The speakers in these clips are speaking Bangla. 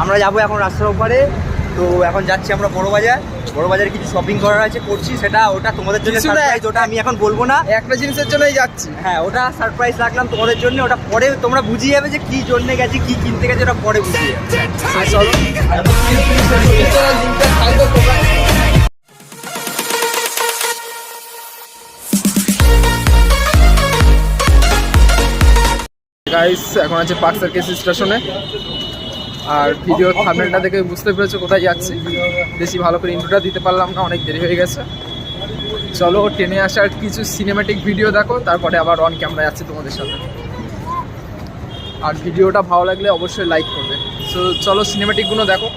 আমরা যাবো এখন রাস্তার ওপারে। তো এখন যাচ্ছি আমরা বড় বাজারে কিছু শপিং করার আছে, করছি সেটা। ওটা তোমাদের জন্য সারপ্রাইজ, ওটা আমি এখন বলবো না। একটা জিনিসের জন্যই যাচ্ছি। হ্যাঁ, ওটা সারপ্রাইজ রাখলাম তোমাদের জন্য। ওটা পরে তোমরা বুঝিয়ে যাবে যে কি জন্য গেছি, কি কিনতে গেছি, ওটা পরে বুঝিয়ে যাবে। চলো গাইস, এখন আছে পার্ক সার্কাস স্টেশনে। আর ভিডিও থাম্বনেলটা দেখে বুঝতে পেরেছো কোথায় যাচ্ছি। বেশি ভালো করে ইন্ট্রোটা দিতে পারলাম না, অনেক দেরি হয়ে গেছে। চলো ট্রেনে আসার কিছু সিনেম্যাটিক ভিডিও দেখো, তারপরে আবার অন ক্যামেরা যাচ্ছি তোমাদের সাথে। আর ভিডিওটা ভালো লাগলে অবশ্যই লাইক করবে। সো চলো সিনেম্যাটিকগুলো দেখো।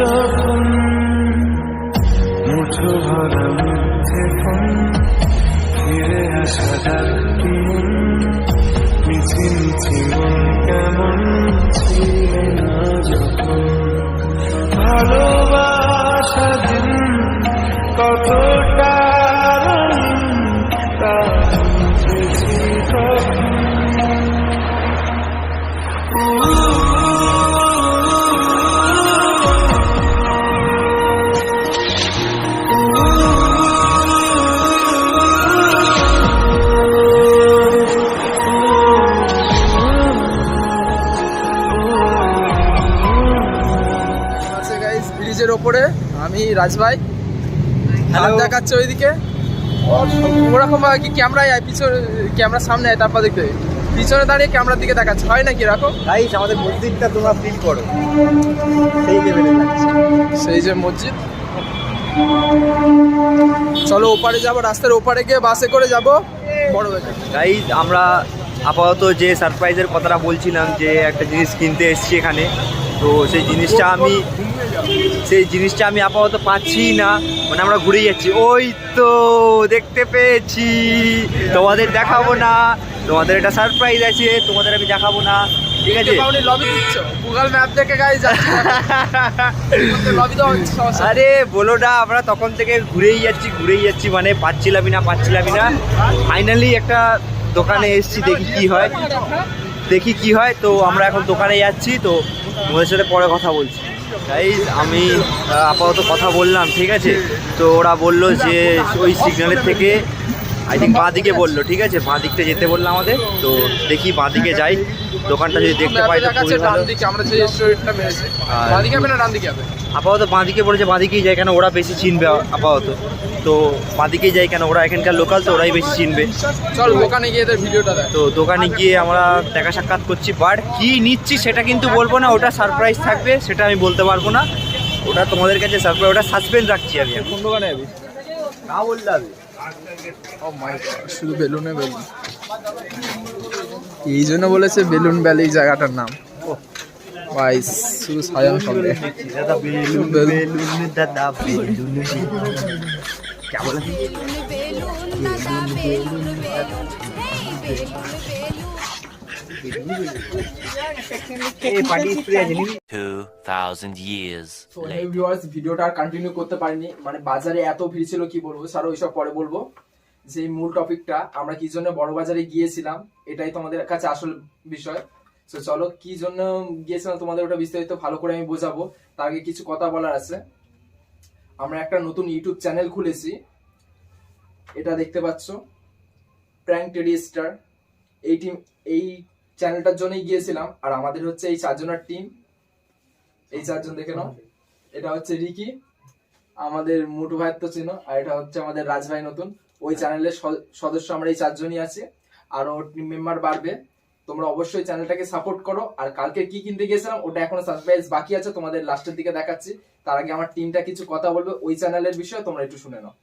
যখন মুঠো ভরা মিথ্যে ফোন ফিরে আসা ডাকটি মিছি মিছি মন কেমন ছিলে না যখন ভালোবাসা দিন কতটা তা বুঝেছি কখন। ব্রিজের ওপরে আমি রাজভাই হাত দেখাচ্ছে ওইদিকে। ওরকম ভাবে কি ক্যামেরায় আয়, পিছনে ক্যামেরার সামনে আয়, তারপর দেখতে পিছনে দাঁড়িয়ে ক্যামেরার দিকে দেখাচ্ছে, হয় নাকি এরকম? গাইস, আমাদের মসজিদটা তোমরা ফিল করো, সেই লেভেলে যাচ্ছে। সেই যে মসজিদ। চলো ওপারে যাবো, রাস্তার ওপারে গিয়ে বাসে করে যাবো বড় বাজার। গাইস, আমরা আপাতত যে সারপ্রাইজের কথাটা বলছিলাম, যে একটা জিনিস কিনতে এসেছি এখানে, তো সেই জিনিসটা আমি আপাতত পাচ্ছি না। মানে আমরা ঘুরে যাচ্ছি। ওই তো দেখতে পেয়েছি, তোমাদের দেখাবো না, তোমাদের একটা সারপ্রাইজ আছে, তোমাদের আমি দেখাবো না, ঠিক আছে? গুগল ম্যাপ দেখে গাইস যাচ্ছি, লবি তো হচ্ছে। আরে বলো না, আমরা তখন থেকে ঘুরেই যাচ্ছি, মানে পাচ্ছিলামই না। ফাইনালি একটা দোকানে এসেছি, দেখি কি হয়। তো আমরা এখন দোকানে যাচ্ছি, তো তোমাদের সাথে পরে কথা বলছি। গাইস, আমি আপাতত কথা বললাম, ঠিক আছে? তো ওরা বললো যে ওই সিগন্যালের থেকে আই থিঙ্ক বাঁ দিকে বললো, ঠিক আছে? বাঁ দিকটা যেতে বললো আমাদের। তো দেখি বাঁ দিকে যাই, দোকানটা যদি দেখতে পাই তো খুবই ভালো। আপাতত বাঁ দিকে বলেছে, বাঁ দিকেই যাই, কেন ওরা বেশি চিনবে আপাতত। তো বাঁ দিকেই যাই, কেন ওরা এখানকার লোকাল, তো ওরাই বেশি চিনবে। চল দোকানে গিয়ে ভিডিওটা দেখ। তো দোকানে গিয়ে আমরা দেখা সাক্ষাৎ করছি, বাট কি নিচ্ছি সেটা কিন্তু বলবো না, ওটা সারপ্রাইজ থাকবে, সেটা আমি বলতে পারবো না। ওটা তোমাদের কাছে সারপ্রাইজ, ওটা সাসপেন্স রাখছি আমি। কোন দোকানে যাবি না বললে হবে। শুধু বেলুনে বেলুন, এই জন্য বলেছে বেলুন ভ্যালি জায়গাটার নাম। ভাই শুধু সাজানো সব কেমন আছে? 2000 years later. ভিডিওটা আর কন্টিনিউ করতে পারিনি, মানে বাজারে এত ভিড় ছিল কি বলবো, স্যার ওইসব পরে বলবো। যে মূল টপিকটা, আমরা কি জন্য বড় বাজারে গিয়েছিলাম, এটাই তোমাদের কাছে আসল বিষয়। তো চলো কি জন্য গিয়েছিলাম তোমাদের ওটা বিস্তারিত ভালো করে আমি বোঝাবো। তার আগে কিছু কথা বলার আছে। আমরা একটা নতুন ইউটিউব চ্যানেল খুলেছি, এটা দেখতে পাচ্ছ, প্র্যাঙ্ক টেডি স্টার। এই চ্যানেলটার জন্যই গিয়েছিলাম। আর আমাদের হচ্ছে এই 4 জনের টিম, এই 4 জন দেখে নাও। এটা হচ্ছে রিকি, আমাদের মুটু ভাই তো চেনো, আর এটা হচ্ছে আমাদের রাজভাই নতুন। ওই চ্যানেলের সদস্য আমরা এই 4 জনই আছি, আরো টিম মেম্বার বাড়বে। তোমরা অবশ্যই চ্যানেলটাকে সাপোর্ট করো। আর কালকে কি কিনতে গেছিলাম ওটা এখনো সারপ্রাইজ বাকি আছে, তোমাদের লাস্টের দিকে দেখাচ্ছি। তার আগে আমার টিমটা কিছু কথা বলবে ওই চ্যানেলের বিষয়ে, তোমরা একটু শুনে নাও।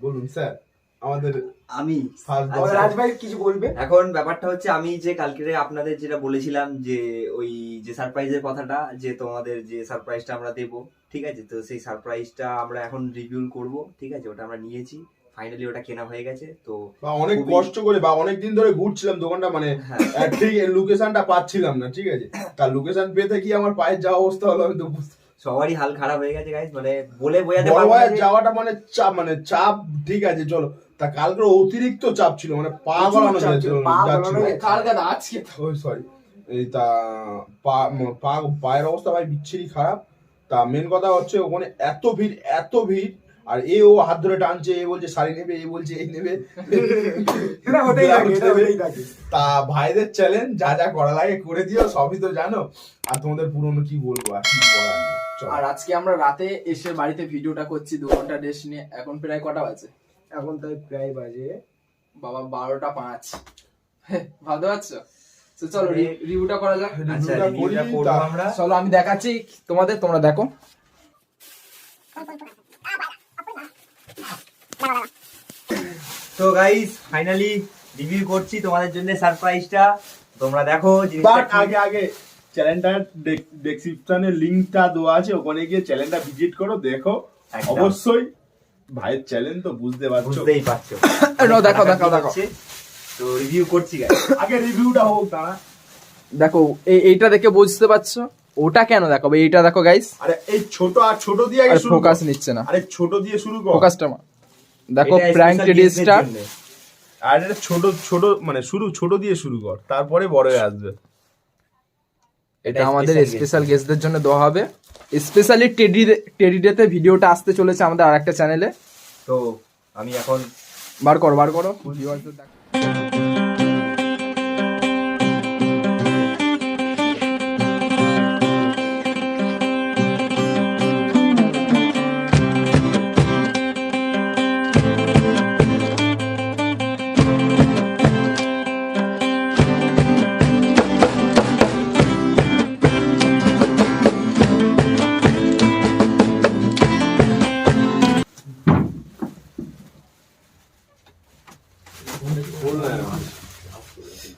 বলুন স্যার, আমাদের আমি ফার্স্ট আচ্ছা। রাজ ভাই কিছু বলবে? এখন ব্যাপারটা হচ্ছে আমি যে কালকে আপনাদের যেটা বলেছিলাম যে ওই যে সারপ্রাইজের কথাটা, যে তোমাদের যে সারপ্রাইজটা আমরা দেবো, ঠিক আছে, তো সেই সারপ্রাইজটা আমরা এখন রিভিউ করব, ঠিক আছে, ওটা আমরা নিয়েছি, ফাইনালি ওটা কেনা হয়ে গেছে। তো বা অনেক খুবই- কষ্ট করে বা অনেক দিন ধরে ঘুরছিলাম দোকানটা, মানে হ্যাঁ। ঠিক লোকেশনটা পাচ্ছিলাম না, ঠিক আছে, তার লোকেশন পেতে কি আমার পায়ের যাওয়া অবস্থা হলো আমি তো বুঝতে। সবারই হাল খারাপ হয়ে গেছে গাইস, মানে বলে বোঝাতে বড় পারবো না ভাইয়ের যে- যাওয়াটা মানে চাপ, ঠিক আছে চলো, তা কালকে অতিরিক্ত চাপ ছিল, মানে পা গলানো যাচ্ছিল। কার গাদা আজকে তো ওই সরি, এই তা পায়ের অবস্থা ভাই বিচ্ছিরি খারাপ। তা মেন কথা হচ্ছে ওখানে এত ভিড়, আর ও হাত ধরে টানছে, এ বলছে শাড়ি নেবে, এ বলছে এই নেবে। তা ভাইদের চ্যালেঞ্জ, যা যা করা লাগে করে দিও, সবই তো জানো। আর তোমাদের পুরনো কি বলবো, আর কি বলার নেই। চলো। আর আজকে আমরা রাতে এসে বাড়িতে ভিডিওটা করছি 2 ঘন্টা রেস্ট নিয়ে। এখন প্রায় কটা বাজে? এখন তাই প্রায় বাজে বাবা 12:05। ভাবতে পারছো? তো চলো রিভিউটা করা যাক। আচ্ছা, রিভিউটা রিভিউটা করি, করবো তা- আমরা। চলো আমি দেখাচ্ছি তোমাদের, তোমরা দেখো। তো গাইস ফাইনালি রিভিউ করছি তোমাদের জন্য সারপ্রাইজটা, তোমরা দেখো জিনিসটা বাট কি- আগে চ্যানেলটার ডেসক্রিপশনে লিংকটা দেওয়া আছে, ওখানে গিয়ে চ্যানেলটা ভিজিট করো, দেখো। একদম। অবশ্যই ভাইয়ের চ্যানেল তো বুঝতে পারছো। বুঝতেই পারছো। দেখো। তো রিভিউ করছি গাইস। আগে রিভিউটা হোক দাঁড়া। দেখো এইটা দেখে বুঝতে পারছো, ওটা কেন দেখাবো, এইটা দেখো গাইস। আরে এই ছোট দিয়ে আগে আর শুরু ফোকাস কর। নিচ্ছে না, আরে ছোট দিয়ে শুরু কর। ফোকাসটা দেখো। এটা প্র্যাঙ্ক special টেডিস্টার guest দের জন্য। আর এটা ছোট মানে ছোট দিয়ে শুরু কর, তারপরে বড় হয়ে আসবে। এটা আমাদের special স্পেশাল গেস্টদের জন্য দেওয়া হবে। স্পেশালি টেডি ডেতে ভিডিওটা আসতে চলেছে আমাদের আরেকটা চ্যানেলে। তো আমি এখন বার করো ভিউয়ারদের দেখো।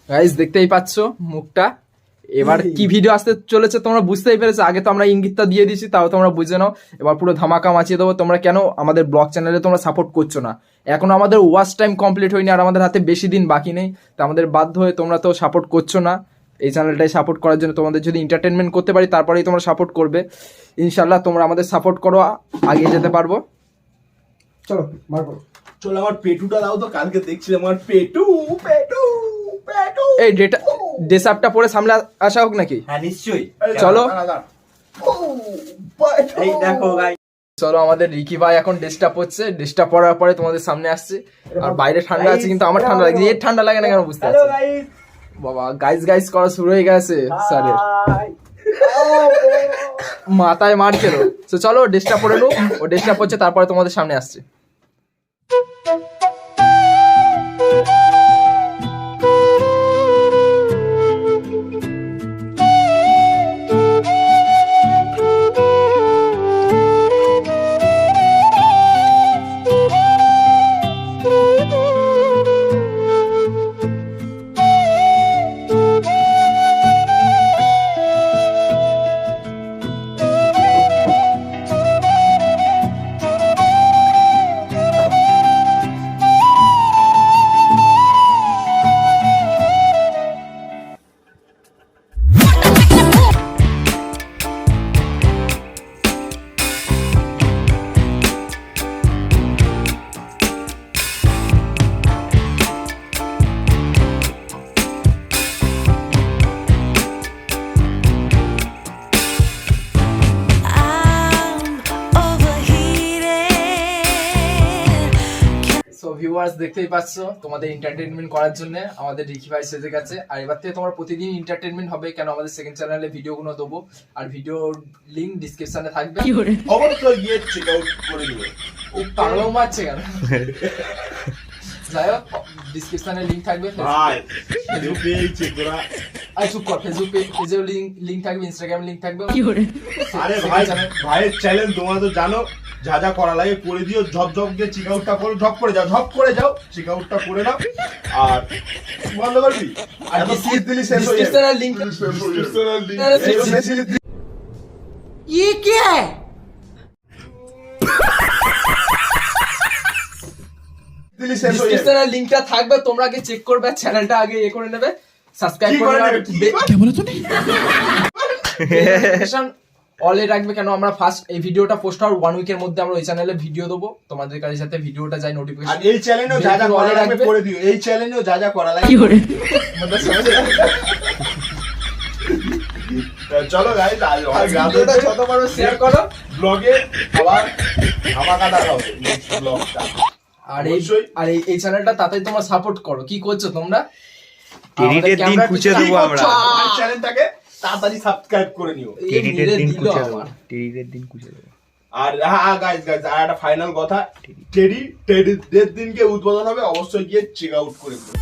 গাইস দেখতেই পাচ্ছো মুখটা। এবার কি ভিডিও আসতে চলেছে তোমরা বুঝতেই পেরেছো। আগে তো আমরা ইঙ্গিতটা দিয়ে দিয়েছি, তাও তোমরা বুঝে নাও। এবার পুরো ধামাকা মাচিয়ে দেবো। তোমরা কেন আমাদের ব্লগ চ্যানেলে তোমরা সাপোর্ট করছো না? এখনো আমাদের ওয়াচ টাইম কমপ্লিট হয়নি, আর আমাদের হাতে বেশি দিন বাকি নেই। তো আমাদের বাধ্য হয়ে তোমরা তো সাপোর্ট করছো না। এই চ্যানেলটাই সাপোর্ট করার জন্য তোমাদের যদি এন্টারটেনমেন্ট করতে পারি, তারপরেই তোমরা সাপোর্ট করবে। ইনশাল্লাহ তোমরা আমাদের সাপোর্ট করো, আগিয়ে যেতে পারবো। চলো বার করো। চলো আমার পেটুটা দাও তো, কালকে দেখছিলাম আমার পেটু। এই ড্রেস আপটা পরে সামনে আসা হোক নাকি? হ্যাঁ নিশ্চয়ই চলো। এই দেখো গাইস। চলো আমাদের রিকি ভাই এখন ড্রেসটা পরছে। ড্রেসটা পরার পরে তোমাদের সামনে আসছে। আর বাইরে ঠান্ডা আছে, কিন্তু আমার ঠান্ডা লাগে। এর ঠান্ডা লাগে না কেন বুঝতে হ্যালো পারছি না। গাইস। বাবা গাইস করা শুরু হয়ে গেছে স্যারের। মাথায় মারছিল। তো চলো ড্রেসটা পরে নো। ও ড্রেসটা পরছে, তারপরে তোমাদের সামনে আসছে। সো ভিউয়ার্স দেখতেই পাচ্ছ, তোমাদের এন্টারটেইনমেন্ট করার জন্য আমাদের রিকি ভাই সেজে গেছে। আর এবার থেকে তোমার প্রতিদিন এন্টারটেইনমেন্ট হবে, কেন আমাদের সেকেন্ড চ্যানেলে ভিডিওগুলো দেবো। আর ভিডিওর লিংক ডিসক্রিপশনে থাকবে। অবশ্যই গিয়ে চেক আউট করে নিও। ও পাগলাও মারছে কেন? যাই হোক, ডিসক্রিপশনে লিংক থাকবে। ভাই পেয়ে চেক করা। আর চুপ কর, ফেসবুক পেজেও লিংক থাকবে, ইনস্টাগ্রাম লিংক থাকবে। আরে ভাই ভাইয়ের চ্যানেল তোমরা তো জানো, যা যা করা লাগে করে দিও, ঝপ ঝপ দিয়ে চেক আউটটা করো, ঝপ করে যাও চেক আউটটা করে নাও। আর বন্ধ করবি আর স্লিপ দিলি শেষ হয়ে যাবে। ডিসক্রিপশনের লিংক দিলি শেষ হয়ে যাবে। ডিসক্রিপশনের লিংকটা থাকবে, তোমরা আগে চেক করবে, চ্যানেলটা আগে করে নেবে, সাবস্ক্রাইব কি করে করে নেবে, নোটিফিকেশন অলে রাখবে। কেন আমরা ফার্স্ট এই ভিডিওটা পোস্ট হওয়ার 1 উইকের মধ্যে আমরা ওই চ্যানেলে ভিডিও দেবো, তোমাদের কাছে যাতে ভিডিওটা যায় আর নোটিফিকেশন। এই চ্যানেলেও যা যা করা লাগবে করে দিও, এই চ্যানেলেও যা যা করা লাগবে চলো গাইস, আজ অনেক রাত ভিডিওটা হয়েছে। যত পারো শেয়ার করো। ব্লগে আবার ধামাকা দেখা হবে নেক্সট ব্লগটা। আর এই চ্যানেলটা তাতেই তোমরা সাপোর্ট করো। কি করছো তোমরা? টেরিটের দিন খুঁজে দেবো আমরা। চ্যানেলটাকে তাড়াতাড়ি সাবস্ক্রাইব করে নিও। টেরিটের দিন দিল খুঁজে দেবো, আমার। টেরিটের দিন খুঁজে দেবো। আর হ্যাঁ গাইস আর একটা ফাইনাল কথা, টেরির দিনকে উদ্বোধন হবে, অবশ্যই গিয়ে চেক আউট করে দিও।